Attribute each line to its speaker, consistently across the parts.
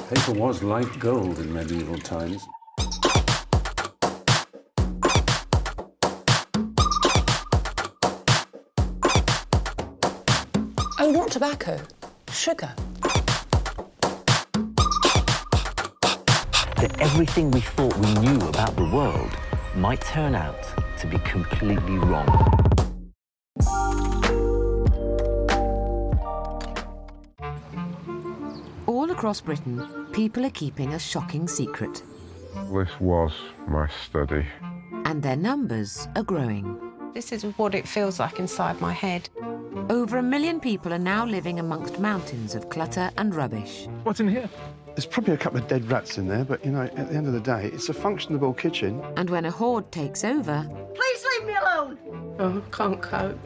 Speaker 1: Paper was like gold in medieval times.
Speaker 2: Oh, not tobacco. Sugar.
Speaker 3: That everything we thought we knew about the world might turn out to be completely wrong.
Speaker 4: All across Britain, people are keeping a shocking secret.
Speaker 5: This was my study.
Speaker 4: And their numbers are growing.
Speaker 6: This is what it feels like inside my head.
Speaker 4: Over 1 million people are now living amongst mountains of clutter and rubbish.
Speaker 7: What's in here?
Speaker 8: There's probably a couple of dead rats in there, but, you know, at the end of the day, it's a functionable kitchen.
Speaker 4: And when a hoard takes over...
Speaker 9: Please leave me alone!
Speaker 6: Oh, I can't cope.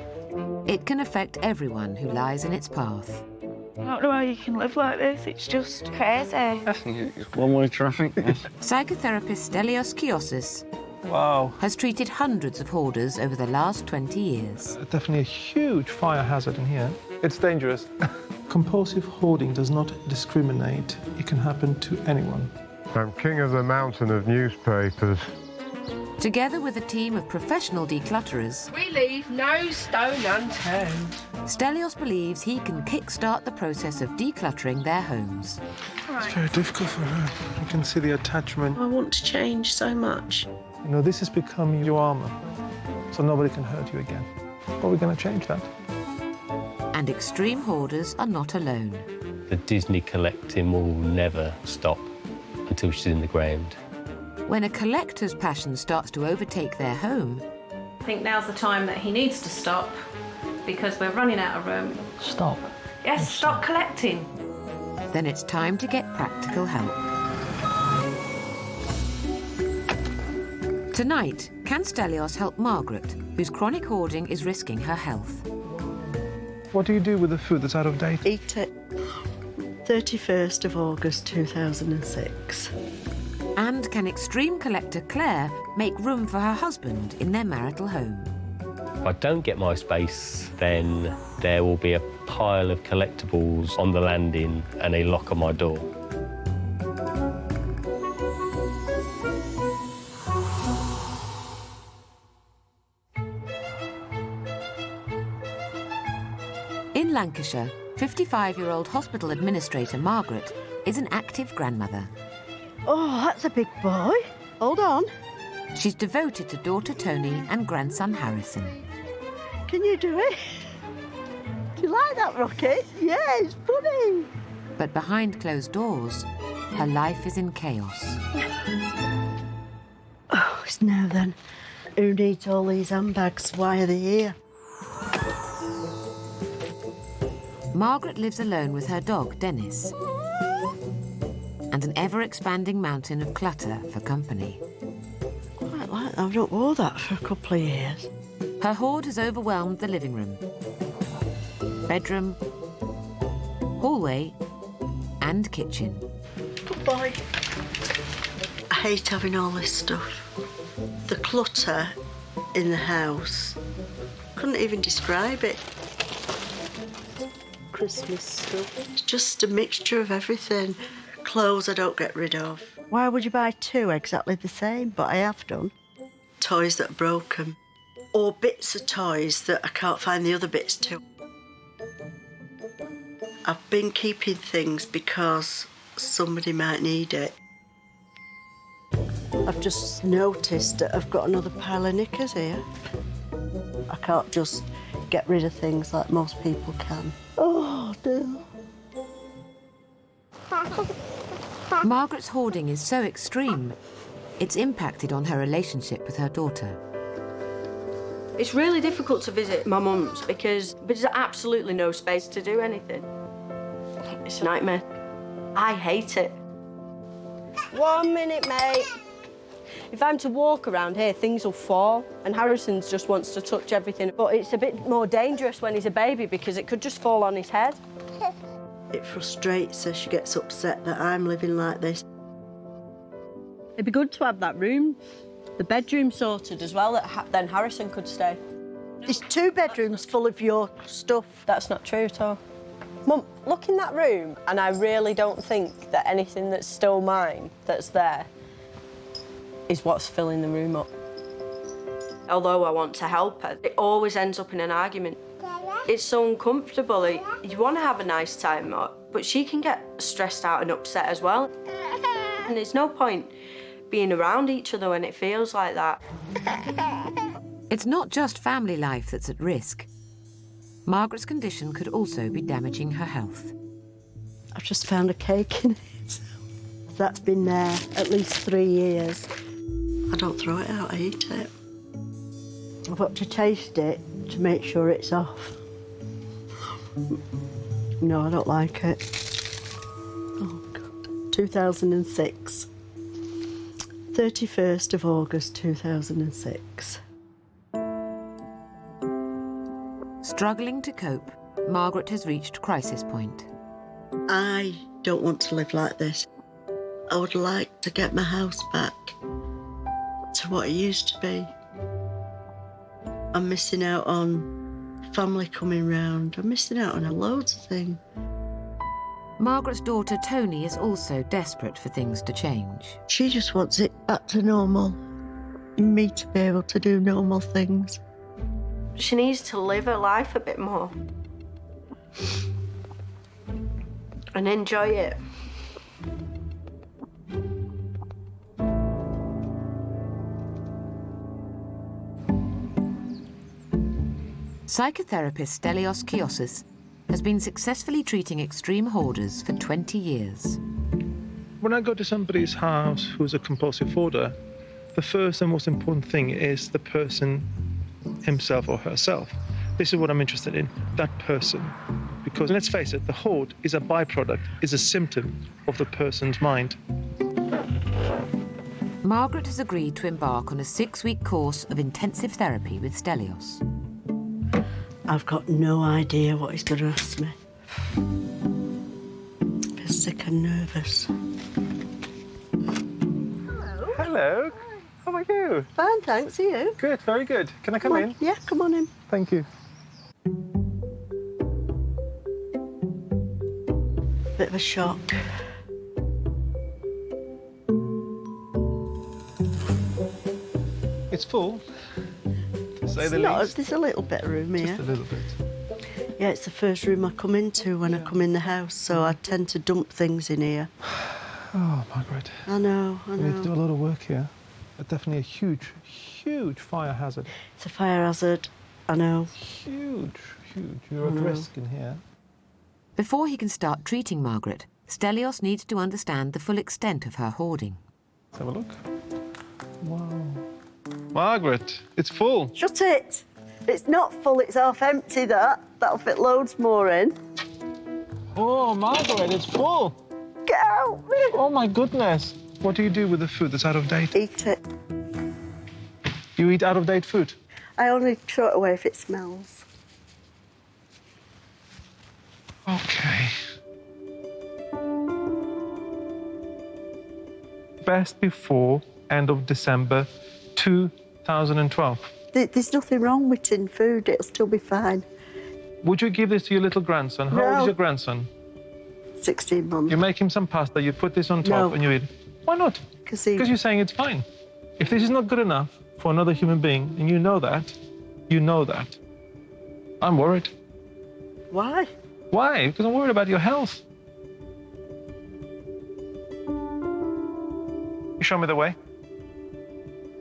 Speaker 4: It can affect everyone who lies in its path.
Speaker 10: I don't know how you can live like this, it's just crazy.
Speaker 7: I think it's one-way traffic.
Speaker 4: Psychotherapist Stelios Kiosses has treated hundreds of hoarders over the last 20 years.
Speaker 7: Definitely a huge fire hazard in here. It's dangerous. Compulsive hoarding does not discriminate. It can happen to anyone.
Speaker 5: I'm king of the mountain of newspapers.
Speaker 4: Together with a team of professional declutterers,
Speaker 9: We leave no stone unturned.
Speaker 4: Stelios believes he can kickstart the process of decluttering their homes.
Speaker 7: It's very difficult for her. You can see the attachment.
Speaker 6: I want to change so much.
Speaker 7: You know, this has become your armour, so nobody can hurt you again. But we're going to change that.
Speaker 4: And extreme hoarders are not alone.
Speaker 11: The Disney collecting will never stop until she's in the ground.
Speaker 4: When a collector's passion starts to overtake their home,
Speaker 12: I think now's the time that he needs to stop because we're running out of room.
Speaker 3: Stop.
Speaker 12: Yes, stop collecting.
Speaker 4: then it's time to get practical help. Tonight, can Stelios help Margaret, whose chronic hoarding is risking her health?
Speaker 7: What do you do with the food that's out of date?
Speaker 13: Eat it. 31st of August 2006.
Speaker 4: And can extreme collector Claire make room for her husband in their marital home?
Speaker 11: If I don't get my space, then there will be a pile of collectibles on the landing and a lock on my door.
Speaker 4: In Lancashire, 55-year-old hospital administrator Margaret is an active grandmother.
Speaker 13: Oh, that's a big boy. Hold on.
Speaker 4: She's devoted to daughter Tony and grandson Harrison.
Speaker 13: Can you do it? Do you like that, Rocky? Yeah, it's funny.
Speaker 4: But behind closed doors, her life is in chaos.
Speaker 13: Oh, it's now then. Who needs all these handbags? Why are they here?
Speaker 4: Margaret lives alone with her dog, Dennis, and an ever-expanding mountain of clutter for company.
Speaker 13: Quite like that. I've not worn that for a couple of years.
Speaker 4: Her hoard has overwhelmed the living room, bedroom, hallway, and kitchen.
Speaker 13: Good boy. I hate having all this stuff. The clutter in the house. Couldn't even describe it. Christmas stuff. It's just a mixture of everything. Clothes I don't get rid of. Why would you buy two exactly the same? But I have done. Toys that are broken. Or bits of toys that I can't find the other bits to. I've been keeping things because somebody might need it. I've just noticed that I've got another pile of knickers here. I can't just get rid of things like most people can. Oh, dear.
Speaker 4: Margaret's hoarding is so extreme, it's impacted on her relationship with her daughter.
Speaker 14: It's really difficult to visit my mum's because there's absolutely no space to do anything. It's a nightmare. I hate it. 1 minute, mate. If I'm to walk around here, things will fall, and Harrison just wants to touch everything. But it's a bit more dangerous when he's a baby because it could just fall on his head.
Speaker 13: It frustrates her. She gets upset that I'm living like this.
Speaker 14: It'd be good to have that room, the bedroom sorted as well, that then Harrison could stay.
Speaker 13: There's 2 bedrooms full of your stuff.
Speaker 14: That's not true at all. Mum, look in that room, and I really don't think that anything that's still mine that's there is what's filling the room up. Although I want to help her, it always ends up in an argument. It's so uncomfortable. You want to have a nice time, but she can get stressed out and upset as well. And there's no point being around each other when it feels like that.
Speaker 4: It's not just family life that's at risk. Margaret's condition could also be damaging her health.
Speaker 13: I've just found a cake in it. That's been there at least 3 years. I don't throw it out, I eat it. I've got to taste it to make sure it's off. No, I don't like it. Oh, God. 2006. 31st of August, 2006.
Speaker 4: Struggling to cope, Margaret has reached crisis point.
Speaker 13: I don't want to live like this. I would like to get my house back to what it used to be. I'm missing out on family coming round. I'm missing out on loads of things.
Speaker 4: Margaret's daughter Tony is also desperate for things to change.
Speaker 13: She just wants it back to normal. Me to be able to do normal things.
Speaker 14: She needs to live her life a bit more. And enjoy it.
Speaker 4: Psychotherapist Stelios Kiosses has been successfully treating extreme hoarders for 20 years.
Speaker 7: When I go to somebody's house who's a compulsive hoarder, the first and most important thing is the person himself or herself. This is what I'm interested in, that person. Because let's face it, the hoard is a byproduct, is a symptom of the person's mind.
Speaker 4: Margaret has agreed to embark on a 6-week course of intensive therapy with Stelios.
Speaker 13: I've got no idea what he's going to ask me. I'm a bit sick and nervous.
Speaker 7: Hello. How are you?
Speaker 13: Fine, thanks. Are you?
Speaker 7: Good, very good. Can I come in?
Speaker 13: Yeah, come on in.
Speaker 7: Thank you.
Speaker 13: Bit of a shock.
Speaker 7: It's full, to say the least.
Speaker 13: There's a little bit of room here.
Speaker 7: Just a little bit.
Speaker 13: Yeah, it's the first room I come into when I come in the house, so I tend to dump things in here.
Speaker 7: Oh, Margaret.
Speaker 13: I know.
Speaker 7: We need to do a lot of work here. Definitely a huge, huge fire hazard.
Speaker 13: It's a fire hazard, I know.
Speaker 7: Huge, huge. You're at risk in here.
Speaker 4: Before he can start treating Margaret, Stelios needs to understand the full extent of her hoarding.
Speaker 7: Let's have a look. Wow. Margaret, it's full.
Speaker 13: Shut it! It's not full, it's half empty, that. That'll fit loads more in.
Speaker 7: Oh, Margaret, it's full.
Speaker 13: Get out!
Speaker 7: Oh, my goodness. What do you do with the food that's out of date?
Speaker 13: Eat it.
Speaker 7: You eat out-of-date food?
Speaker 13: I only throw it away if it smells.
Speaker 7: Okay. Best before end of December 2012.
Speaker 13: There's nothing wrong with tin food. It'll still be fine.
Speaker 7: Would you give this to your little grandson? How old is your grandson?
Speaker 13: 16 months.
Speaker 7: You make him some pasta, you put this on top and you eat. Why not? Because you're saying it's fine. If this is not good enough for another human being, and you know that, I'm worried.
Speaker 13: Why?
Speaker 7: Why? Because I'm worried about your health. You show me the way?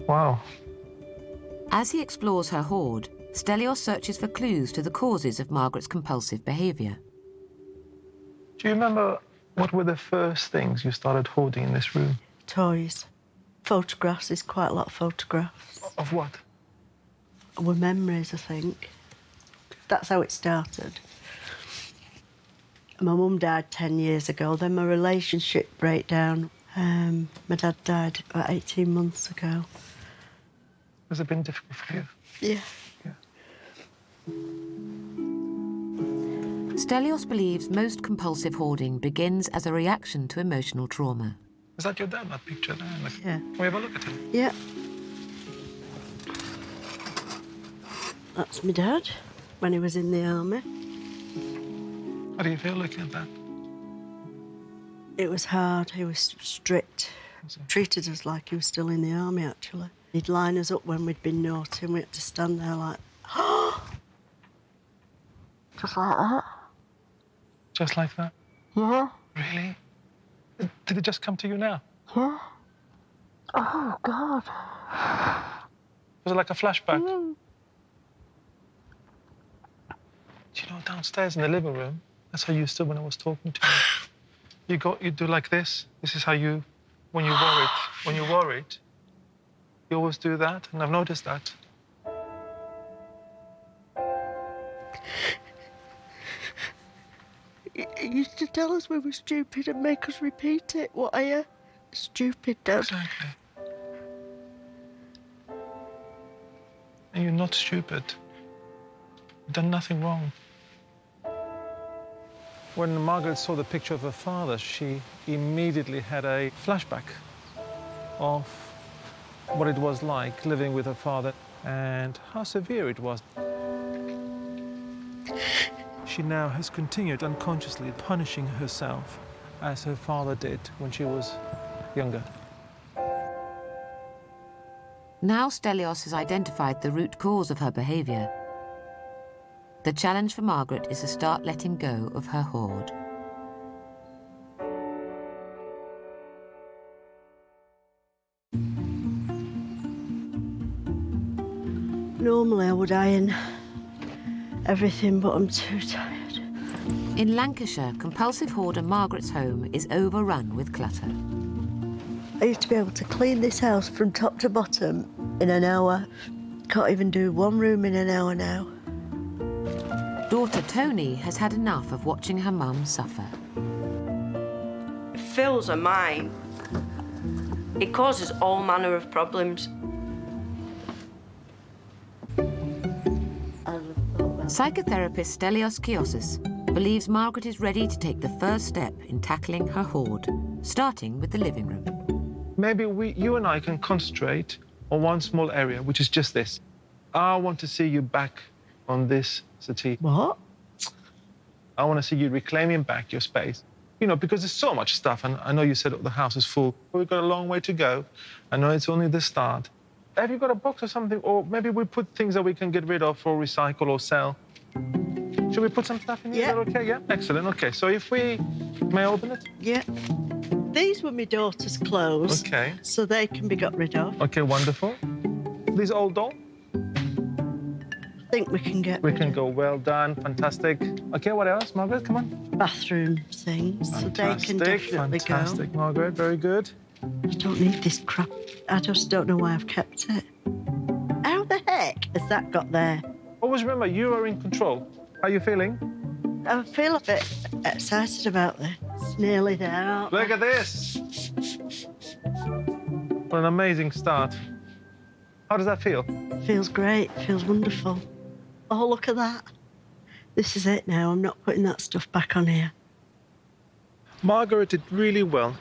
Speaker 7: Wow.
Speaker 4: As he explores her hoard, Stelios searches for clues to the causes of Margaret's compulsive behaviour.
Speaker 7: Do you remember what were the first things you started hoarding in this room?
Speaker 13: Toys. Photographs. There's quite a lot of photographs.
Speaker 7: Of what?
Speaker 13: Were memories, I think. That's how it started. My mum died 10 years ago. Then my relationship broke down. My dad died about 18 months ago.
Speaker 7: Has it been difficult for you?
Speaker 13: Yeah.
Speaker 4: Stelios believes most compulsive hoarding begins as a reaction to emotional trauma.
Speaker 7: Is that your dad, that picture there?
Speaker 13: Yeah.
Speaker 7: Can we have a look at him?
Speaker 13: Yeah. That's my dad, when he was in the army.
Speaker 7: How do you feel looking at that?
Speaker 13: It was hard. He was strict. Treated us like he was still in the army, actually. He'd line us up when we'd been naughty and we had to stand there like, just like that.
Speaker 7: Just like that?
Speaker 13: Yeah.
Speaker 7: Really? Did it just come to you now?
Speaker 13: Yeah. Oh, God.
Speaker 7: Was it like a flashback? Do you know, downstairs in the living room, that's how you stood when I was talking to you. You do like this. This is how you, when you're worried, you always do that, and I've noticed that.
Speaker 13: He used to tell us we were stupid and make us repeat it. What are you? Stupid, Dad.
Speaker 7: Exactly. And you're not stupid. You've done nothing wrong. When Margaret saw the picture of her father, she immediately had a flashback of what it was like living with her father and how severe it was. She now has continued unconsciously punishing herself as her father did when she was younger.
Speaker 4: Now Stelios has identified the root cause of her behaviour. The challenge for Margaret is to start letting go of her hoard.
Speaker 13: Normally I would iron everything, but I'm too tired.
Speaker 4: In Lancashire, compulsive hoarder Margaret's home is overrun with clutter.
Speaker 13: I used to be able to clean this house from top to bottom in an hour. Can't even do one room in an hour now.
Speaker 4: Daughter Tony has had enough of watching her mum suffer.
Speaker 14: It fills her mind. It causes all manner of problems.
Speaker 4: Psychotherapist Stelios Kiosses believes Margaret is ready to take the first step in tackling her hoard, starting with the living room.
Speaker 7: Maybe you and I can concentrate on one small area, which is just this. I want to see you back on this settee.
Speaker 13: What?
Speaker 7: I want to see you reclaiming back your space. You know, because there's so much stuff, and I know you said the house is full, but we've got a long way to go. I know it's only the start. Have you got a box or something? Or maybe we put things that we can get rid of or recycle or sell. Should we put some stuff in here?
Speaker 13: Yeah.
Speaker 7: Is that okay? Yeah? Excellent. Okay, so if we... May I open it?
Speaker 13: Yeah. These were my daughter's clothes.
Speaker 7: Okay.
Speaker 13: So they can be got rid of.
Speaker 7: Okay, wonderful. These old doll?
Speaker 13: I think we can get
Speaker 7: We can go. Well done. Fantastic. Okay, what else, Margaret? Come on.
Speaker 13: bathroom things. So they can definitely
Speaker 7: Fantastic, Margaret. Very good.
Speaker 13: I don't need this crap. I just don't know why I've kept it. How the heck has that got there?
Speaker 7: Always remember, you are in control. How are you feeling?
Speaker 13: I feel a bit excited about this. It's nearly there, aren't
Speaker 7: Look at this. What an amazing start. How does that feel?
Speaker 13: Feels great. Feels wonderful. Oh, look at that. This is it now. I'm not putting that stuff back on here.
Speaker 7: Margaret did really well.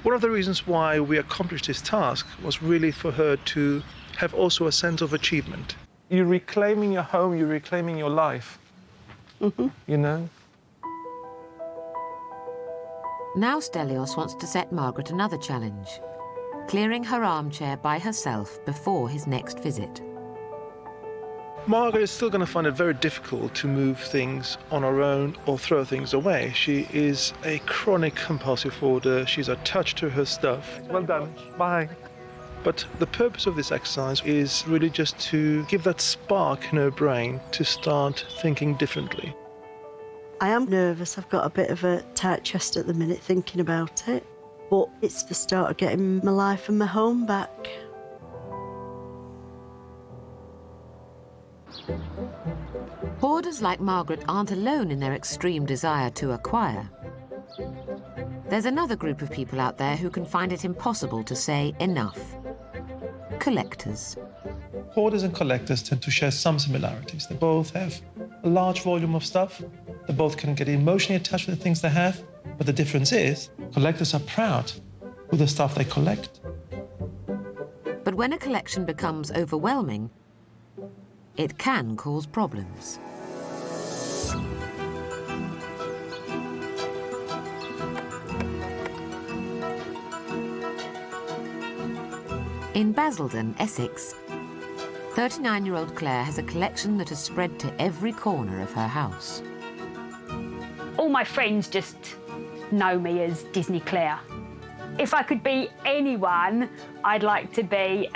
Speaker 7: One of the reasons why we accomplished this task was really for her to have also a sense of achievement. You're reclaiming your home, you're reclaiming your life. You know?
Speaker 4: Now Stelios wants to set Margaret another challenge, clearing her armchair by herself before his next visit.
Speaker 7: Margaret is still going to find it very difficult to move things on her own or throw things away. She is a chronic compulsive hoarder. She's attached to her stuff. Well done. Bye. But the purpose of this exercise is really just to give that spark in her brain to start thinking differently.
Speaker 13: I am nervous. I've got a bit of a tight chest at the minute thinking about it. But it's the start of getting my life and my home back.
Speaker 4: Hoarders like Margaret aren't alone in their extreme desire to acquire. There's another group of people out there who can find it impossible to say enough. Collectors.
Speaker 7: Hoarders and collectors tend to share some similarities. They both have a large volume of stuff. They both can get emotionally attached to the things they have. But the difference is, collectors are proud with the stuff they collect.
Speaker 4: But when a collection becomes overwhelming, it can cause problems. In Basildon, Essex, 39-year-old Claire has a collection that has spread to every corner of her house.
Speaker 10: All my friends just know me as Disney Claire. If I could be anyone, I'd like to be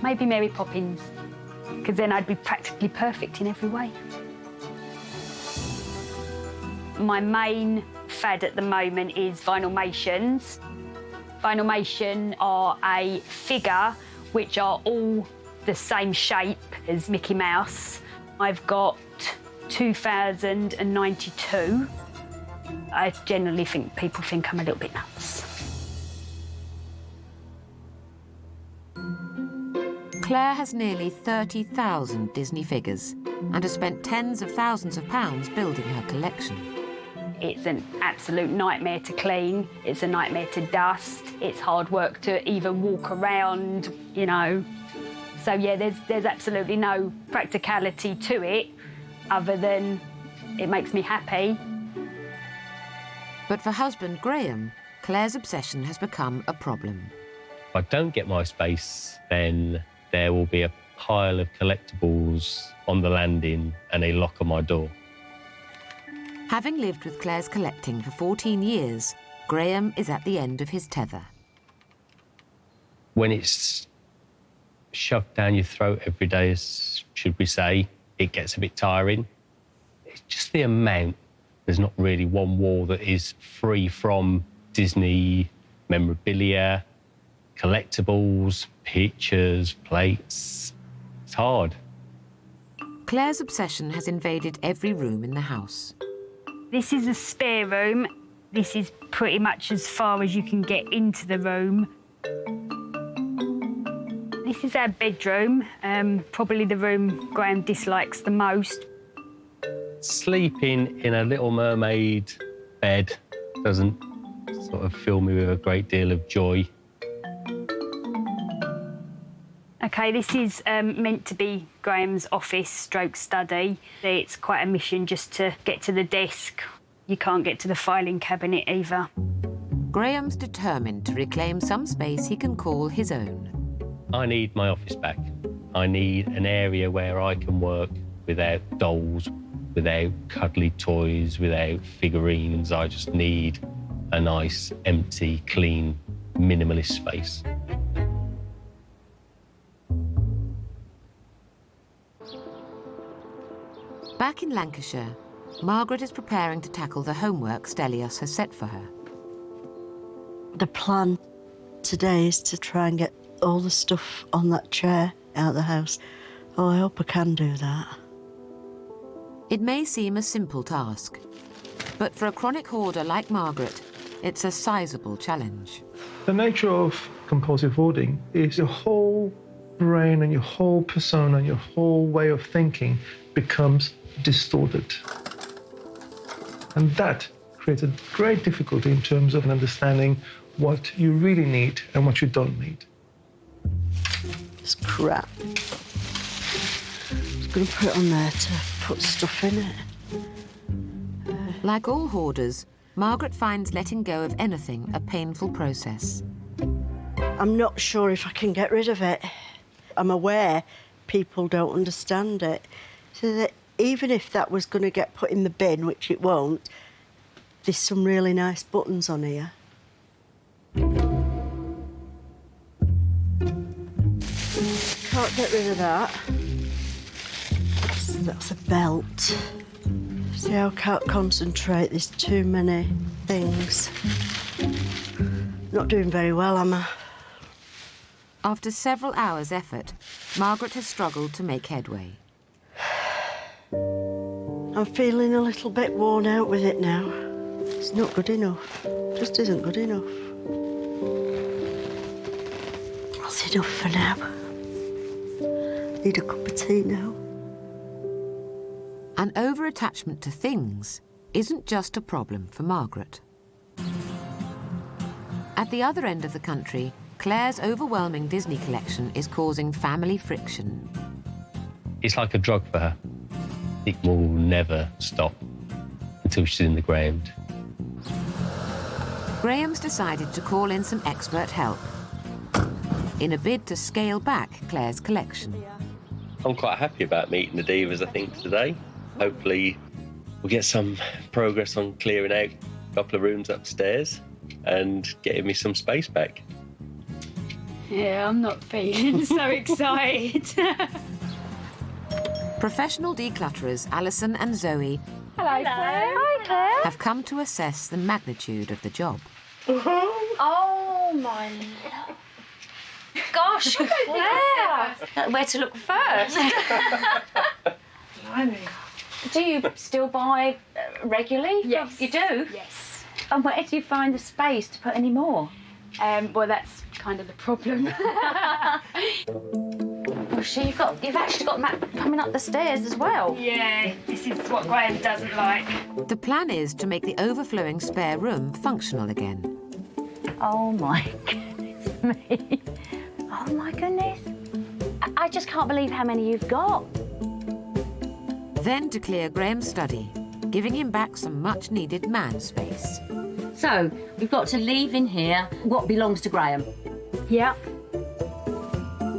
Speaker 10: maybe Mary Poppins, because then I'd be practically perfect in every way. My main fad at the moment is vinylmations. Vinylmation are a figure which are all the same shape as Mickey Mouse. I've got 2,092. I generally think people think I'm a little bit nuts.
Speaker 4: Claire has nearly 30,000 Disney figures and has spent tens of thousands of pounds building her collection.
Speaker 10: It's an absolute nightmare to clean. It's a nightmare to dust. It's hard work to even walk around, you know. So, yeah, there's absolutely no practicality to it other than it makes me happy.
Speaker 4: But for husband Graham, Claire's obsession has become a problem.
Speaker 11: If I don't get my space, then there will be a pile of collectibles on the landing and a lock on my door.
Speaker 4: Having lived with Claire's collecting for 14 years, Graham is at the end of his tether.
Speaker 11: When it's shoved down your throat every day, should we say, it gets a bit tiring. It's just the amount. There's not really one wall that is free from Disney memorabilia, collectibles, pictures, plates. It's hard.
Speaker 4: Claire's obsession has invaded every room in the house.
Speaker 10: This is a spare room. This is pretty much as far as you can get into the room. This is our bedroom, probably the room Graham dislikes the most.
Speaker 11: Sleeping in a Little Mermaid bed doesn't sort of fill me with a great deal of joy.
Speaker 10: OK, this is meant to be Graham's office stroke study. It's quite a mission just to get to the desk. You can't get to the filing cabinet either.
Speaker 4: Graham's determined to reclaim some space he can call his own.
Speaker 11: I need my office back. I need an area where I can work without dolls, without cuddly toys, without figurines. I just need a nice, empty, clean, minimalist space.
Speaker 4: Back in Lancashire, Margaret is preparing to tackle the homework Stelios has set for her.
Speaker 13: The plan today is to try and get all the stuff on that chair out of the house. Oh, I hope I can do that.
Speaker 4: It may seem a simple task, but for a chronic hoarder like Margaret, it's a sizable challenge.
Speaker 7: The nature of compulsive hoarding is your whole brain and your whole persona and your whole way of thinking becomes distorted. And that creates a great difficulty in terms of understanding what you really need and what you don't need.
Speaker 13: It's crap. I was going to put it on there to put stuff in it.
Speaker 4: Like all hoarders, Margaret finds letting go of anything a painful process.
Speaker 13: I'm not sure if I can get rid of it. I'm aware people don't understand it. So that even if that was going to get put in the bin, which it won't, there's some really nice buttons on here. Can't get rid of that. That's a belt. See how I can't concentrate, there's too many things. Not doing very well, am I?
Speaker 4: After several hours' effort, Margaret has struggled to make headway.
Speaker 13: I'm feeling a little bit worn out with it now. It's not good enough. It just isn't good enough. That's enough for now. Need a cup of tea now.
Speaker 4: An over-attachment to things isn't just a problem for Margaret. At the other end of the country, Claire's overwhelming Disney collection is causing family friction.
Speaker 11: It's like a drug for her. It will never stop until she's in the ground.
Speaker 4: Graham's decided to call in some expert help. in a bid to scale back Claire's collection.
Speaker 15: I'm quite happy about meeting the divas, I think, today. Hopefully we'll get some progress on clearing out a couple of rooms upstairs and getting me some space back.
Speaker 10: Yeah, I'm not feeling so excited.
Speaker 4: Professional declutterers Allyson and Zoe
Speaker 10: Hello, Claire. Hi, Claire.
Speaker 4: have come to assess the magnitude of the job.
Speaker 9: Oh, my love. Gosh, Claire. Where to look first?
Speaker 12: Blimey.
Speaker 9: Do you still buy regularly?
Speaker 10: Yes.
Speaker 9: You do?
Speaker 10: Yes.
Speaker 9: And where do you find the space to put any more?
Speaker 10: Well, that's kind of the problem.
Speaker 9: Oh, so you've actually got Matt coming up the stairs as well.
Speaker 10: Yeah, this is what Graham doesn't like.
Speaker 4: The plan is to make the overflowing spare room functional again.
Speaker 9: Oh my goodness me. Oh my goodness. I just can't believe how many you've got.
Speaker 4: Then to clear Graham's study, giving him back some much-needed man space.
Speaker 9: So, we've got to leave in here what belongs to Graham.
Speaker 10: Yeah.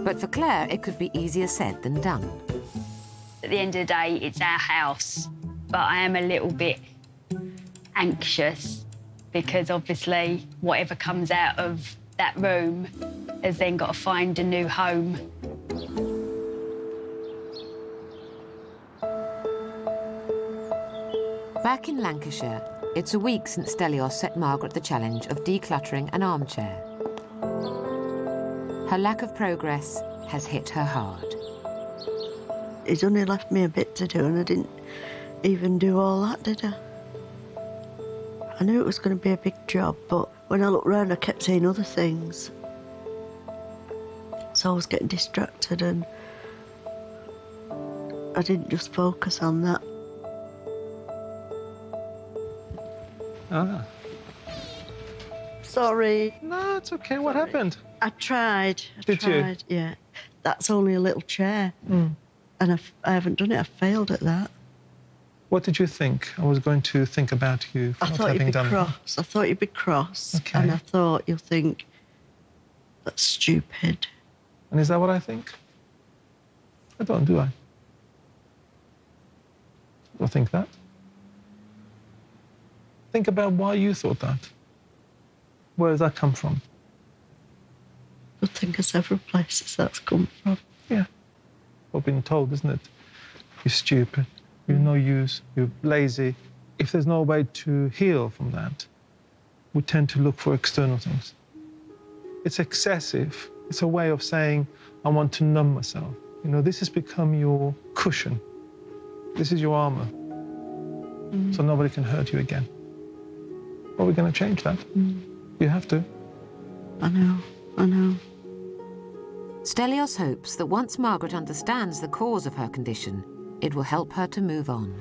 Speaker 4: But for Claire, it could be easier said than done.
Speaker 10: At the end of the day, it's our house, but I am a little bit anxious because obviously whatever comes out of that room has then got to find a new home.
Speaker 4: Back in Lancashire, it's a week since Stelios set Margaret the challenge of decluttering an armchair. Her lack of progress has hit her hard.
Speaker 13: He's only left me a bit to do, and I didn't even do all that, did I? I knew it was going to be a big job, but when I looked round, I kept seeing other things. So I was getting distracted, and I didn't just focus on that.
Speaker 7: Ah.
Speaker 13: Sorry.
Speaker 7: No, it's okay. What happened?
Speaker 13: I tried.
Speaker 7: Did you?
Speaker 13: Yeah. That's only a little chair.
Speaker 7: Mm.
Speaker 13: And I haven't done it. I failed at that.
Speaker 7: What did you think I was going to think about you for
Speaker 13: I
Speaker 7: not
Speaker 13: thought
Speaker 7: having
Speaker 13: you'd be
Speaker 7: done
Speaker 13: cross. I thought you'd be cross.
Speaker 7: Okay.
Speaker 13: And I thought you'll think, that's stupid.
Speaker 7: that? And is that what I think? I don't, do I? I don't think that. Think about why you thought that. Where does that come from?
Speaker 13: I think of several places that's come from.
Speaker 7: Yeah. We've been told, isn't it? You're stupid, you're no use, you're lazy. If there's no way to heal from that, we tend to look for external things. It's excessive. It's a way of saying, I want to numb myself. You know, this has become your cushion. This is your armor. So nobody can hurt you again. Well, we're going to change that. You have to.
Speaker 13: I know.
Speaker 4: Stelios hopes that once Margaret understands the cause of her condition, it will help her to move on.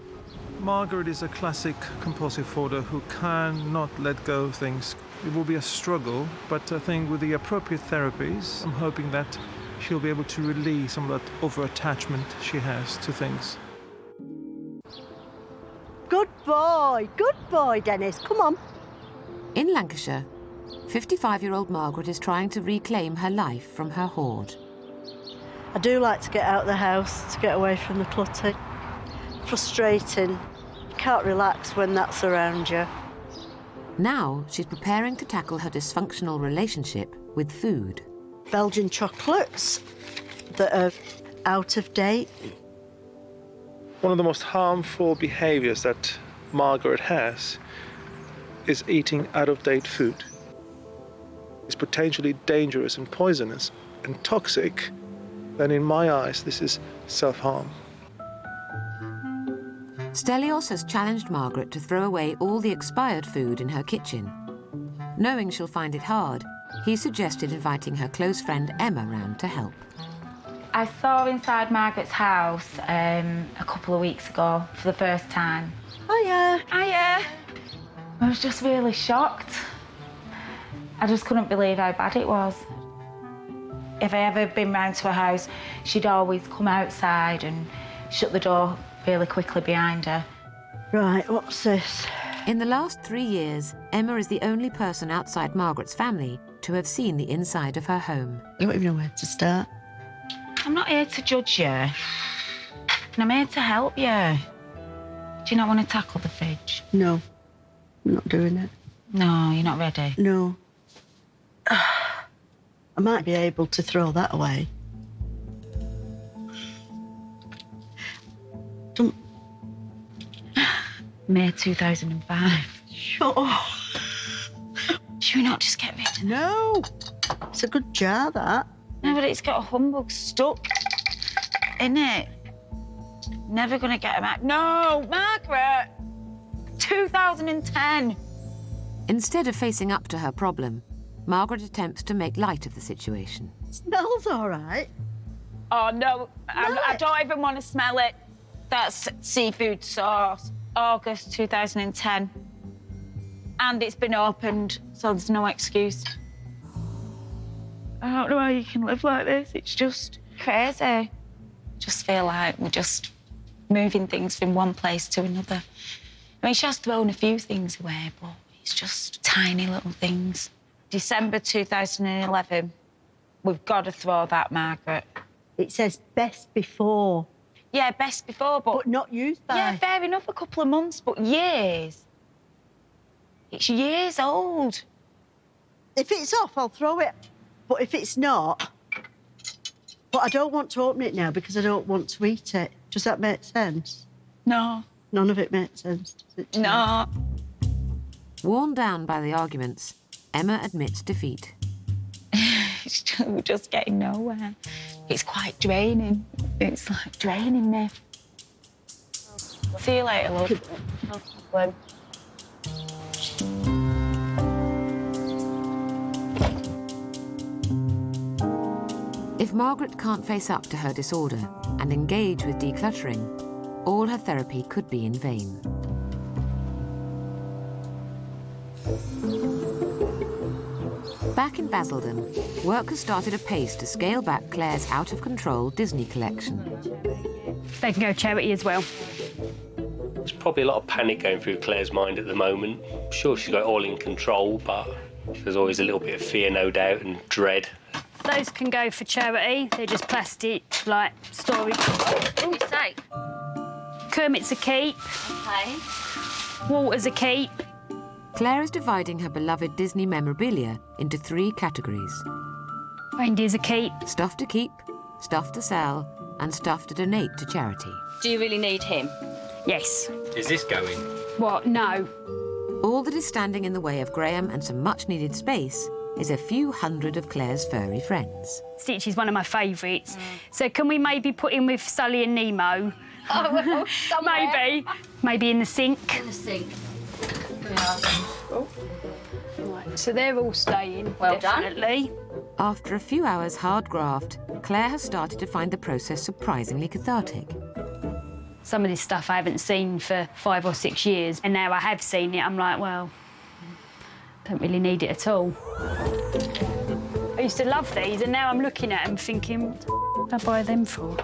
Speaker 7: Margaret is a classic compulsive hoarder who cannot let go of things. It will be a struggle, but I think with the appropriate therapies, I'm hoping that she'll be able to release some of that over-attachment she has to things.
Speaker 13: Good boy, Dennis. Come on.
Speaker 4: In Lancashire, 55-year-old Margaret is trying to reclaim her life from her hoard.
Speaker 13: I do like to get out of the house, to get away from the clutter. Frustrating. You can't relax when that's around you.
Speaker 4: Now she's preparing to tackle her dysfunctional relationship with food.
Speaker 13: Belgian chocolates that are out of date.
Speaker 7: One of the most harmful behaviours that Margaret has is eating out-of-date food. It's potentially dangerous and poisonous and toxic, and in my eyes, this is self-harm.
Speaker 4: Stelios has challenged Margaret to throw away all the expired food in her kitchen. Knowing she'll find it hard, he suggested inviting her close friend Emma round to help.
Speaker 16: I saw inside Margaret's house a couple of weeks ago for the first time.
Speaker 13: Hiya.
Speaker 16: Hiya. I was just really shocked. I just couldn't believe how bad it was. If I ever been round to her house, she'd always come outside and shut the door really quickly behind her.
Speaker 13: Right, what's this?
Speaker 4: In the last 3 years, Emma is the only person outside Margaret's family to to have seen the inside of her home.
Speaker 13: You don't even know where to start.
Speaker 16: I'm not here to judge you. And I'm here to help you. Do you not want to tackle the fridge?
Speaker 13: No, I'm not doing it.
Speaker 16: No, you're not ready?
Speaker 13: No. I might be able to throw that away. Don't...
Speaker 16: May 2005.
Speaker 13: Shut up.
Speaker 16: Should we not just get rid of it?
Speaker 13: No. It's a good jar, that.
Speaker 16: No, but it's got a humbug stuck in it. Never gonna get him out. No, Margaret! 2010.
Speaker 4: Instead of facing up to her problem, Margaret attempts to make light of the situation.
Speaker 13: Smells all right.
Speaker 16: Oh, no, I don't even want to smell it. That's seafood sauce. August 2010. And it's been opened, so there's no excuse. I don't know how you can live like this. It's just crazy. I just feel like we're just moving things from one place to another. I mean, she has thrown a few things away, but it's just tiny little things. December 2011. We've got to throw that, Margaret.
Speaker 13: It says best before.
Speaker 16: Yeah, best before, but
Speaker 13: not used by.
Speaker 16: Yeah, fair enough, a couple of months, but years. It's years old.
Speaker 13: If it's off, I'll throw it. But if it's not... But I don't want to open it now because I don't want to eat it. Does that make sense?
Speaker 16: No.
Speaker 13: None of it makes sense, does it?
Speaker 16: No.
Speaker 4: Worn down by the arguments, Emma admits defeat.
Speaker 16: We're just getting nowhere. It's quite draining. It's like draining me. See you later, love. No problem.
Speaker 4: If Margaret can't face up to her disorder and engage with decluttering, all her therapy could be in vain. Back in Basildon, work has started apace to scale back Claire's out-of-control Disney collection.
Speaker 10: They can go charity as well.
Speaker 15: There's probably a lot of panic going through Claire's mind at the moment. I'm sure she's got it all in control, but there's always a little bit of fear, no doubt, and dread.
Speaker 10: Those can go for charity. They're just plastic, like storage.
Speaker 9: What did you say?
Speaker 10: Kermit's a keep.
Speaker 9: Okay.
Speaker 10: Walter's a keep.
Speaker 4: Claire is dividing her beloved Disney memorabilia into 3 categories.
Speaker 10: Reindeer's a keep.
Speaker 4: Stuff to keep, stuff to sell, and stuff to donate to charity.
Speaker 9: Do you really need him?
Speaker 10: Yes.
Speaker 11: Is this going?
Speaker 10: What? No.
Speaker 4: All that is standing in the way of Graham and some much-needed space is a few hundred of Claire's furry friends.
Speaker 10: Stitch is one of my favourites. So can we maybe put him with Sully and Nemo?
Speaker 9: Oh, well,
Speaker 10: maybe. Maybe in the sink.
Speaker 9: In the sink.
Speaker 10: Oh. Right, so they're all staying,
Speaker 9: well
Speaker 10: definitely.
Speaker 4: After a few hours hard graft, Claire has started to find the process surprisingly cathartic.
Speaker 10: Some of this stuff I haven't seen for 5 or 6 years, and now I have seen it, I'm like, well, don't really need it at all. I used to love these, and now I'm looking at them thinking, what did I buy them for?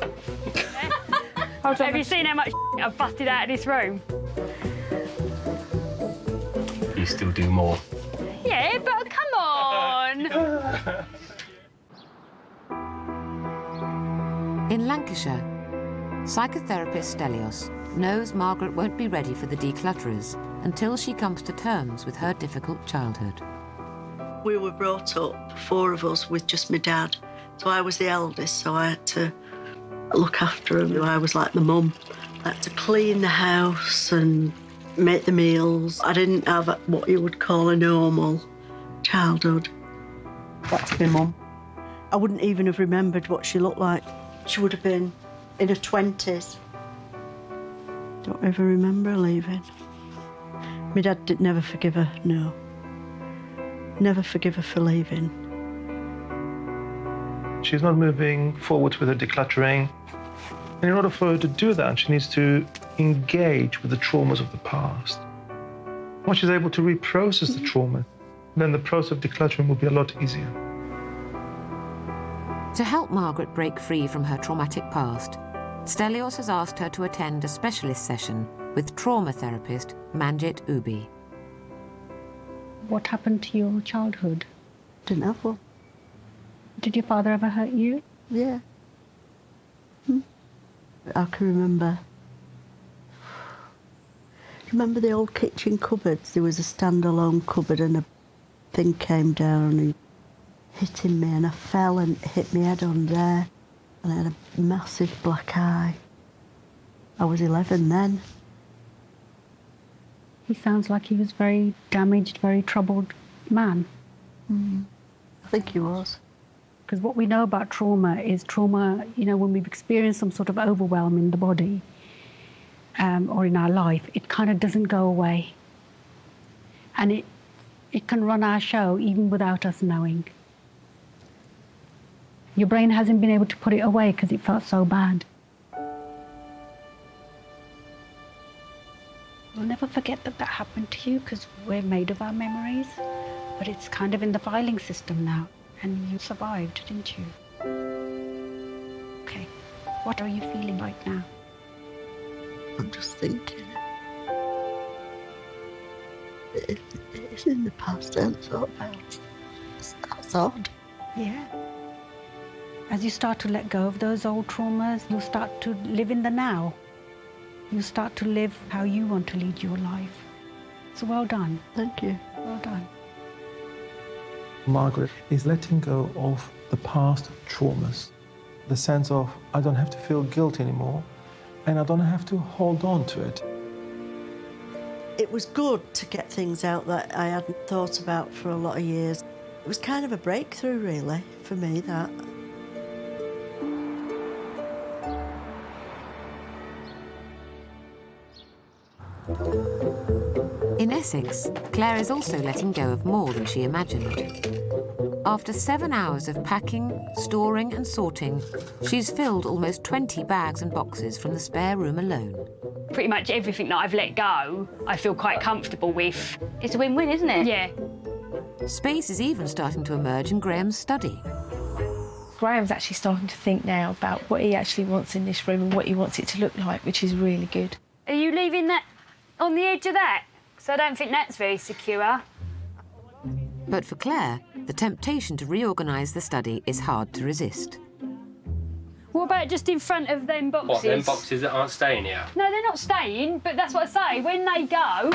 Speaker 10: Have you seen how much I've busted out of this room?
Speaker 11: You still do more.
Speaker 10: Yeah, but come on!
Speaker 4: In Lancashire, psychotherapist Stelios knows Margaret won't be ready for the declutterers until she comes to terms with her difficult childhood.
Speaker 13: We were brought up, 4 of us, with just my dad. So I was the eldest, so I had to look after him. I was like the mum. I had to clean the house and make the meals. I didn't have what you would call a normal childhood. That's my mum. I wouldn't even have remembered what she looked like. She would have been in her 20s. Don't ever remember her leaving. My dad did never forgive her, no. Never forgive her for leaving.
Speaker 7: She's not moving forward with her decluttering. And in order for her to do that, she needs to engage with the traumas of the past. Once she's able to reprocess the trauma, then the process of decluttering will be a lot easier.
Speaker 4: To help Margaret break free from her traumatic past, Stelios has asked her to attend a specialist session with trauma therapist Manjit Ubi.
Speaker 17: What happened to your childhood?
Speaker 13: Didn't have one.
Speaker 17: Did your father ever hurt you?
Speaker 13: Yeah. I can remember. Remember the old kitchen cupboards? There was a standalone cupboard and a thing came down and he hitting me and I fell and hit my head on there and I had a massive black eye. I was 11 then.
Speaker 17: He sounds like he was very damaged, very troubled man.
Speaker 13: I think he was.
Speaker 17: Because what we know about trauma is trauma, you know, when we've experienced some sort of overwhelm in the body or in our life, it kind of doesn't go away. And it can run our show even without us knowing. Your brain hasn't been able to put it away because it felt so bad. We'll never forget that that happened to you because we're made of our memories, but it's kind of in the filing system now. And you survived, didn't you? Okay, what are you feeling right now?
Speaker 13: I'm just thinking. It's in the past and thought about it. That's odd.
Speaker 17: Yeah. As you start to let go of those old traumas, you'll start to live in the now. You'll start to live how you want to lead your life. So well done.
Speaker 13: Thank you.
Speaker 17: Well done.
Speaker 7: Margaret is letting go of the past traumas. The sense of, I don't have to feel guilt anymore, and I don't have to hold on to it.
Speaker 13: It was good to get things out that I hadn't thought about for a lot of years. It was kind of a breakthrough, really, for me, that.
Speaker 4: In Essex, Claire is also letting go of more than she imagined. After 7 hours of packing, storing and sorting, she's filled almost 20 bags and boxes from the spare room alone.
Speaker 10: Pretty much everything that I've let go, I feel quite comfortable with.
Speaker 9: It's a win-win, isn't it?
Speaker 10: Yeah.
Speaker 4: Space is even starting to emerge in Graham's study.
Speaker 18: Graham's actually starting to think now about what he actually wants in this room and what he wants it to look like, which is really good.
Speaker 10: Are you leaving that on the edge of that? Because I don't think that's very secure.
Speaker 4: But for Claire, the temptation to reorganise the study is hard to resist.
Speaker 10: What about just in front of them boxes?
Speaker 11: What, them boxes that aren't staying here?
Speaker 10: No, they're not staying, but that's what I say. When they go...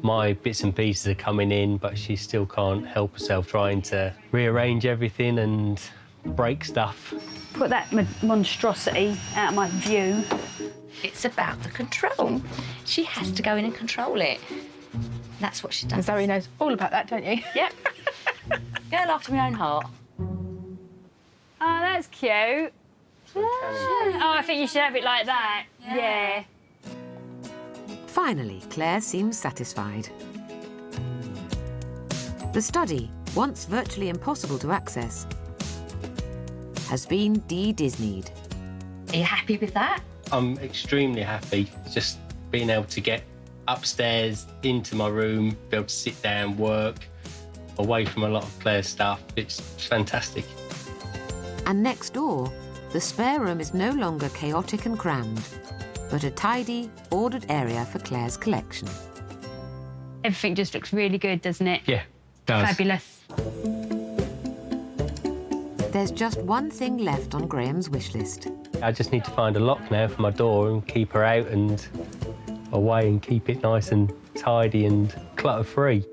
Speaker 11: My bits and pieces are coming in, but she still can't help herself trying to rearrange everything and break stuff.
Speaker 10: Put that monstrosity out of my view.
Speaker 19: It's about the control. She has to go in and control it. That's what she does.
Speaker 18: And Zoe knows all about that, don't you?
Speaker 19: Yep. Girl after my own heart.
Speaker 10: Oh, that's cute. Oh, I think you should have it like that. Yeah.
Speaker 4: Finally, Claire seems satisfied. The study, once virtually impossible to access, has been de-Disneyed.
Speaker 19: Are you happy with that?
Speaker 11: I'm extremely happy just being able to get upstairs into my room, be able to sit down, work, away from a lot of Claire's stuff. It's fantastic.
Speaker 4: And next door, the spare room is no longer chaotic and crammed, but a tidy, ordered area for Claire's collection.
Speaker 10: Everything just looks really good, doesn't it?
Speaker 11: Yeah, it does.
Speaker 10: Fabulous.
Speaker 4: There's just one thing left on Graham's wish list.
Speaker 11: I just need to find a lock now for my door and keep her out and away and keep it nice and tidy and clutter-free.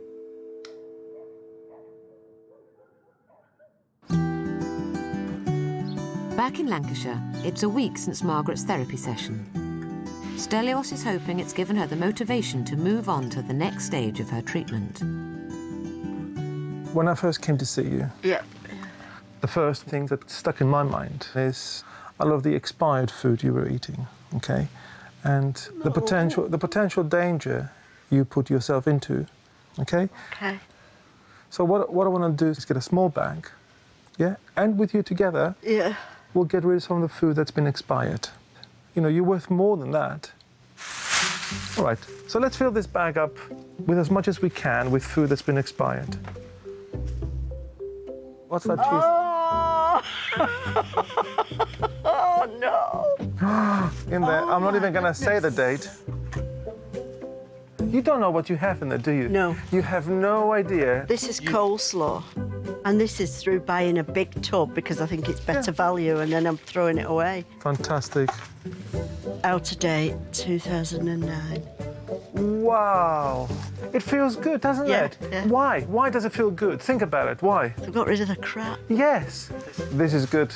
Speaker 4: Back in Lancashire, it's a week since Margaret's therapy session. Stelios is hoping it's given her the motivation to move on to the next stage of her treatment.
Speaker 7: When I first came to see you, the first thing that stuck in my mind is I love the expired food you were eating, okay? And the potential danger you put yourself into, okay?
Speaker 13: Okay.
Speaker 7: So what I want to do is get a small bag, yeah? And with you together, we'll get rid of some of the food that's been expired. You know, you're worth more than that. All right, so let's fill this bag up with as much as we can with food that's been expired. What's that cheese?
Speaker 13: Oh, no.
Speaker 7: In there. I'm not even going to say the date. You don't know what you have in there, do you?
Speaker 13: No.
Speaker 7: You have no idea.
Speaker 13: This is coleslaw. And this is through buying a big tub because I think it's better value, and then I'm throwing it away.
Speaker 7: Fantastic.
Speaker 13: Out of date, 2009.
Speaker 7: Wow. It feels good, doesn't it?
Speaker 13: Yeah.
Speaker 7: Why? Why does it feel good? Think about it. Why?
Speaker 13: I got rid of the crap.
Speaker 7: Yes. This is good.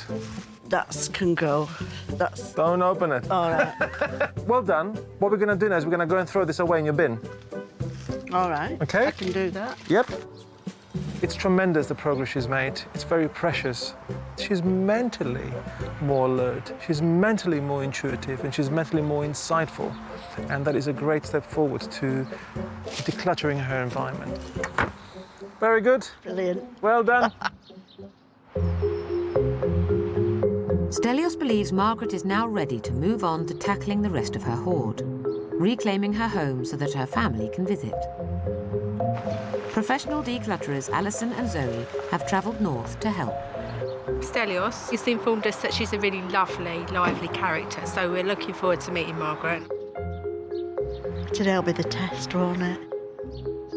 Speaker 13: That can go. That's...
Speaker 7: Don't open it.
Speaker 13: All right.
Speaker 7: Well done. What we're going to do now is we're going to go and throw this away in your bin.
Speaker 13: All right.
Speaker 7: Okay.
Speaker 13: I can do that.
Speaker 7: Yep. It's tremendous, the progress she's made. It's very precious. She's mentally more alert, she's mentally more intuitive, and she's mentally more insightful. And that is a great step forward to decluttering her environment. Very good.
Speaker 13: Brilliant.
Speaker 7: Well done.
Speaker 4: Stelios believes Margaret is now ready to move on to tackling the rest of her hoard, reclaiming her home so that her family can visit. Professional declutterers Allyson and Zoe have travelled north to help.
Speaker 6: Stelios has informed us that she's a really lovely, lively character, so we're looking forward to meeting Margaret.
Speaker 13: Today'll be the test, won't it?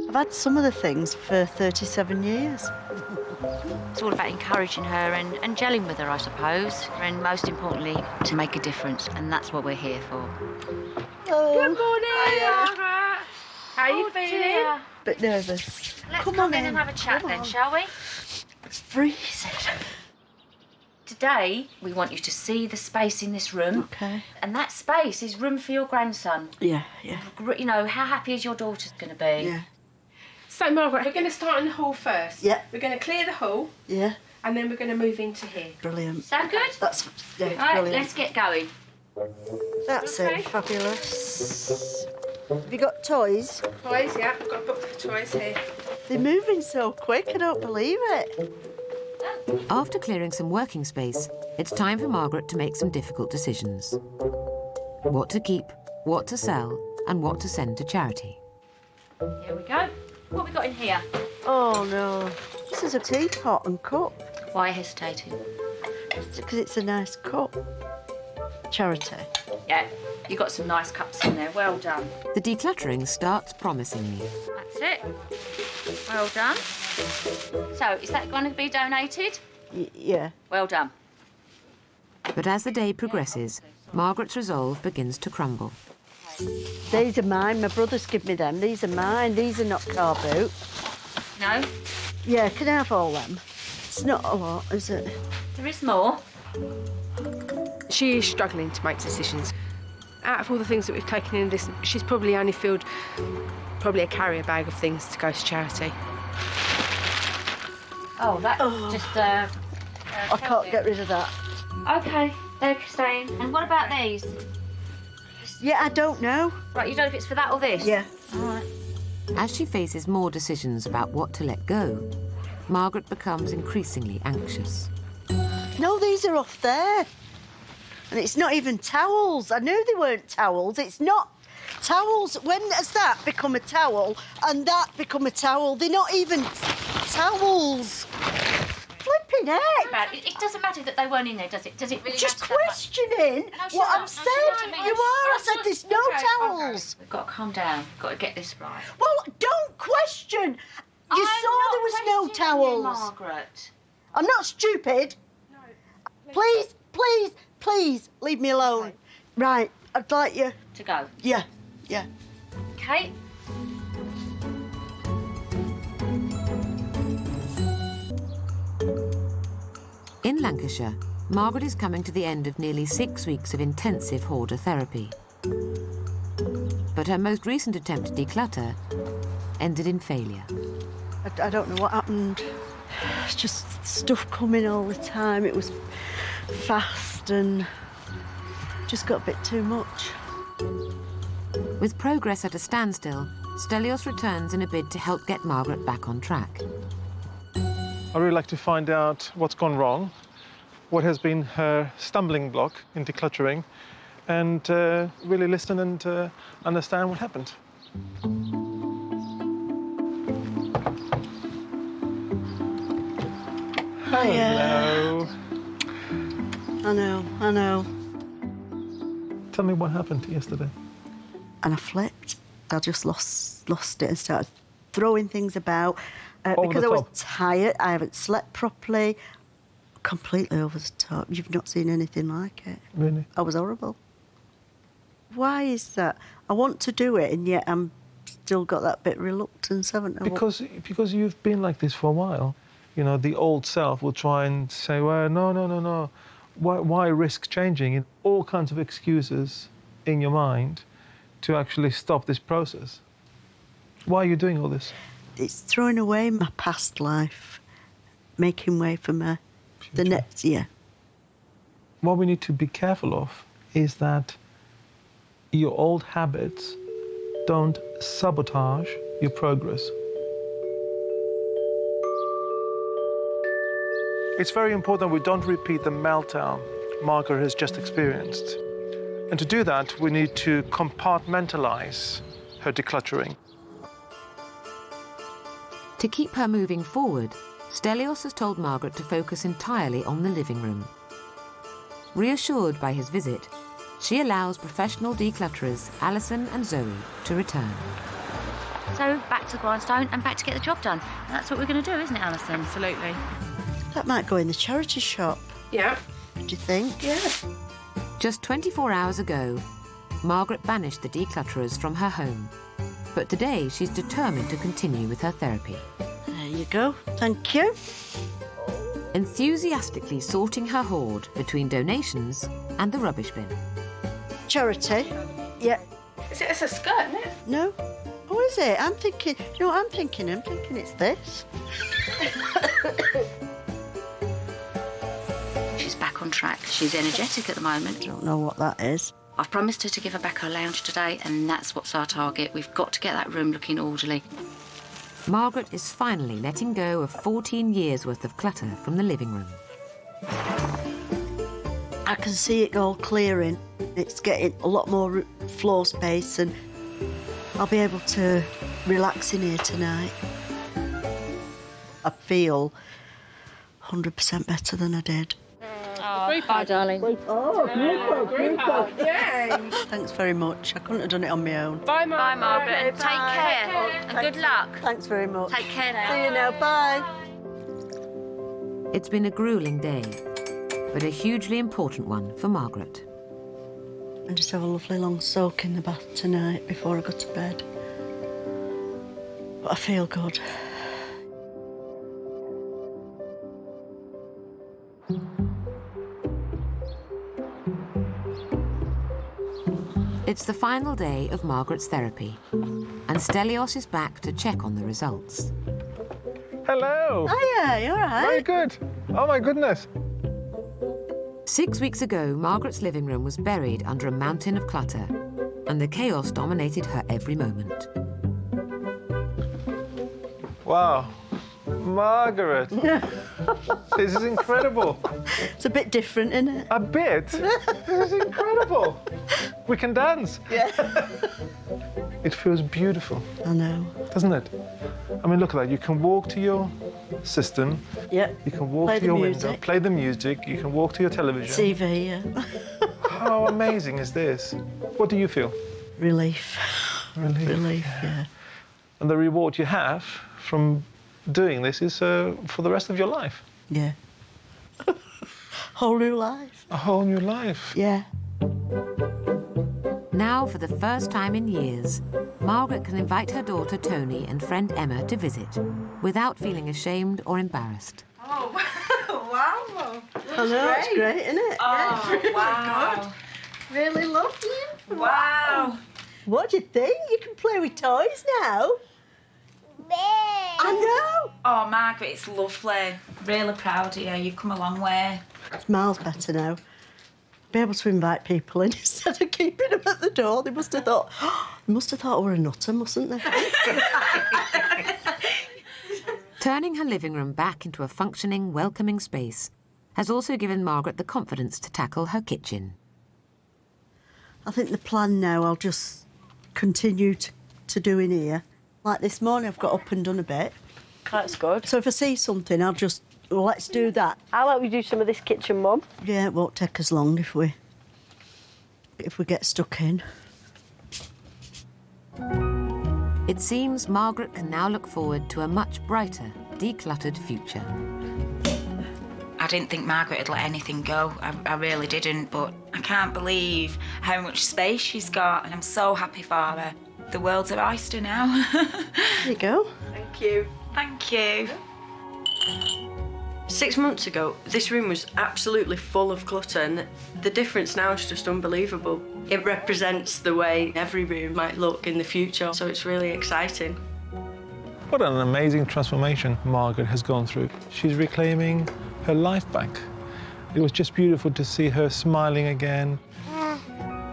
Speaker 13: I've had some of the things for 37 years.
Speaker 20: It's all about encouraging her and gelling with her, I suppose, and most importantly, to make a difference, and that's what we're here for.
Speaker 13: Oh.
Speaker 10: Good morning, Margaret. How are you feeling?
Speaker 13: Bit nervous.
Speaker 20: Let's come in and have a chat then, shall we?
Speaker 13: It's freezing.
Speaker 20: Today, we want you to see the space in this room.
Speaker 13: Okay.
Speaker 20: And that space is room for your grandson.
Speaker 13: Yeah.
Speaker 20: You know, how happy is your daughter going to be?
Speaker 13: Yeah.
Speaker 6: So, Margaret, we're going to start in the hall first.
Speaker 13: Yeah.
Speaker 6: We're going to clear the hall.
Speaker 13: Yeah.
Speaker 6: And then we're going to move into here.
Speaker 13: Brilliant.
Speaker 20: Sound good?
Speaker 13: That's
Speaker 20: All right,
Speaker 13: brilliant.
Speaker 20: let's get going.
Speaker 13: That's it. Fabulous. Have you got toys?
Speaker 6: Toys, yeah. I've got a book for toys here.
Speaker 13: They're moving so quick, I don't believe it.
Speaker 4: After clearing some working space, it's time for Margaret to make some difficult decisions. What to keep, what to sell, and what to send to charity.
Speaker 20: Here we go. What have we got in here?
Speaker 13: Oh, no. This is a teapot and cup.
Speaker 20: Why hesitating?
Speaker 13: Because it's a nice cup. Charity.
Speaker 20: Yeah, you got some nice cups in there. Well done.
Speaker 4: The decluttering starts promisingly.
Speaker 20: That's it. Well done. So, is that going to be donated?
Speaker 13: Yeah.
Speaker 20: Well done.
Speaker 4: But as the day progresses, Margaret's resolve begins to crumble.
Speaker 13: These are mine. My brothers give me them. These are mine. These are not car boot.
Speaker 20: No?
Speaker 13: Yeah, can I have all them? It's not a lot, is it?
Speaker 20: There is more.
Speaker 6: She is struggling to make decisions. Out of all the things that we've taken in this, she's probably only filled a carrier bag of things to go to charity.
Speaker 20: Oh, that's just
Speaker 13: I can't get rid of that.
Speaker 20: Okay, they're staying. And what about these?
Speaker 13: Yeah, I don't know.
Speaker 20: Right, you don't know if it's for that or this?
Speaker 13: Yeah.
Speaker 20: All right.
Speaker 4: As she faces more decisions about what to let go, Margaret becomes increasingly anxious.
Speaker 13: No, these are off there. And it's not even towels. I knew they weren't towels. It's not towels. When has that become a towel and that become a towel? They're not even towels. Flipping heck.
Speaker 20: It doesn't matter that they weren't in there, does it? Does it really
Speaker 13: Just
Speaker 20: matter that
Speaker 13: questioning what I'm saying. You are. I said there's no towels.
Speaker 20: We've got to calm down. We've got to get this right.
Speaker 13: Well, don't question. You saw there was no towels.
Speaker 20: Margaret.
Speaker 13: I'm not stupid. No. Please, please, please leave me alone. Right, I'd like you
Speaker 20: to go.
Speaker 13: Yeah.
Speaker 20: Okay.
Speaker 4: In Lancashire, Margaret is coming to the end of nearly 6 weeks of intensive hoarder therapy. But her most recent attempt to declutter ended in failure.
Speaker 13: I don't know what happened. It's just stuff coming all the time. It was fast and just got a bit too much.
Speaker 4: With progress at a standstill, Stelios returns in a bid to help get Margaret back on track.
Speaker 7: I'd really like to find out what's gone wrong, what has been her stumbling block in decluttering, and really listen and understand what happened. Hello.
Speaker 13: I know.
Speaker 7: Tell me what happened yesterday.
Speaker 13: And I flipped. I just lost it and started throwing things about because I was tired. I haven't slept properly. Completely over the top. You've not seen anything like it.
Speaker 7: Really?
Speaker 13: I was horrible. Why is that? I want to do it, and yet I'm still got that bit of reluctance, haven't I?
Speaker 7: Because you've been like this for a while. You know, the old self will try and say, well, no. Why risk changing? All kinds of excuses in your mind to actually stop this process. Why are you doing all this?
Speaker 13: It's throwing away my past life, making way for the next year.
Speaker 7: What we need to be careful of is that your old habits don't sabotage your progress. It's very important we don't repeat the meltdown Margaret has just experienced. And to do that, we need to compartmentalize her decluttering.
Speaker 4: To keep her moving forward, Stelios has told Margaret to focus entirely on the living room. Reassured by his visit, she allows professional declutterers Allyson and Zoe to return.
Speaker 20: So back to the grindstone and back to get the job done. And that's what we're going to do, isn't it, Allyson?
Speaker 6: Absolutely.
Speaker 13: That might go in the charity shop.
Speaker 6: Yeah.
Speaker 13: Do you think?
Speaker 6: Yeah.
Speaker 4: Just 24 hours ago, Margaret banished the declutterers from her home. But today she's determined to continue with her therapy.
Speaker 13: There you go. Thank you.
Speaker 4: Enthusiastically sorting her hoard between donations and the rubbish bin.
Speaker 13: Charity? Yeah.
Speaker 6: It's a skirt, isn't it?
Speaker 13: No. Oh, is it? I'm thinking, you know what I'm thinking? I'm thinking it's this.
Speaker 20: She's back on track. She's energetic at the moment.
Speaker 13: Don't know what that is.
Speaker 20: I've promised her to give her back her lounge today, and that's what's our target. We've got to get that room looking orderly.
Speaker 4: Margaret is finally letting go of 14 years' worth of clutter from the living room.
Speaker 13: I can see it all clearing. It's getting a lot more floor space, and I'll be able to relax in here tonight. I feel 100% better than I did.
Speaker 20: Oh, bye, darling.
Speaker 13: Oh, group. Yay. Thanks very much. I couldn't have done it on my own.
Speaker 6: Bye, Margaret.
Speaker 20: Bye, Margaret. Take care. And good luck.
Speaker 13: Thanks very much.
Speaker 20: Take care now.
Speaker 13: See you now. Bye.
Speaker 4: It's been a gruelling day, but a hugely important one for Margaret.
Speaker 13: And just have a lovely long soak in the bath tonight before I go to bed. But I feel good.
Speaker 4: It's the final day of Margaret's therapy, and Stelios is back to check on the results.
Speaker 7: Hello.
Speaker 13: Hiya, you all right?
Speaker 7: Very good. Oh, my goodness.
Speaker 4: 6 weeks ago, Margaret's living room was buried under a mountain of clutter, and the chaos dominated her every moment.
Speaker 7: Wow. Margaret. This is incredible.
Speaker 13: It's a bit different, isn't it?
Speaker 7: A bit? This is incredible. We can dance.
Speaker 13: Yeah.
Speaker 7: It feels beautiful.
Speaker 13: I know.
Speaker 7: Doesn't it? I mean, look at that. You can walk to your system.
Speaker 13: Yeah.
Speaker 7: You can walk to your window, play the music. You can walk to your television.
Speaker 13: TV, yeah.
Speaker 7: How amazing is this? What do you feel?
Speaker 13: Relief.
Speaker 7: Relief.
Speaker 13: Relief, yeah.
Speaker 7: And the reward you have from doing this is for the rest of your life.
Speaker 13: Yeah. Whole new life.
Speaker 7: A whole new life.
Speaker 13: Yeah.
Speaker 4: Now, for the first time in years, Margaret can invite her daughter Tony and friend Emma to visit without feeling ashamed or embarrassed.
Speaker 14: Oh, wow.
Speaker 13: I know, it's great, isn't it?
Speaker 14: Oh,
Speaker 13: yeah, it's really
Speaker 14: wow.
Speaker 13: good. Really lovely.
Speaker 14: Wow.
Speaker 13: What do you think? You can play with toys now. I know.
Speaker 16: Oh, Margaret, it's lovely. Really proud of you. You've come a long way.
Speaker 13: It's miles better now. Be able to invite people in instead of keeping them at the door. They must have thought, we were a nutter, mustn't they?
Speaker 4: Turning her living room back into a functioning, welcoming space has also given Margaret the confidence to tackle her kitchen.
Speaker 13: I think the plan now I'll just continue to do in here. Like this morning, I've got up and done a bit.
Speaker 14: That's good.
Speaker 13: So if I see something, I'll just, let's do that.
Speaker 14: I'll help you do some of this kitchen, Mum.
Speaker 13: Yeah, it won't take us long if we get stuck in.
Speaker 4: It seems Margaret can now look forward to a much brighter, decluttered future.
Speaker 21: I didn't think Margaret would let anything go. I really didn't, but I can't believe how much space she's got, and I'm so happy for her. The world's her oyster now.
Speaker 13: There you go.
Speaker 14: Thank you.
Speaker 21: Thank you.
Speaker 14: 6 months ago, this room was absolutely full of clutter, and the difference now is just unbelievable. It represents the way every room might look in the future, so it's really exciting.
Speaker 7: What an amazing transformation Margaret has gone through. She's reclaiming her life back. It was just beautiful to see her smiling again.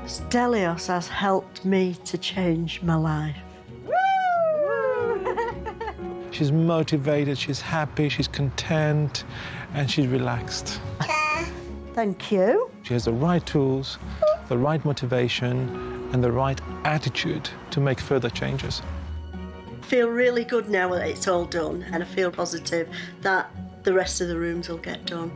Speaker 13: Stelios has helped me to change my life.
Speaker 7: She's motivated, she's happy, she's content, and she's relaxed.
Speaker 13: Thank you.
Speaker 7: She has the right tools, the right motivation, and the right attitude to make further changes.
Speaker 13: I feel really good now that it's all done, and I feel positive that the rest of the rooms will get done.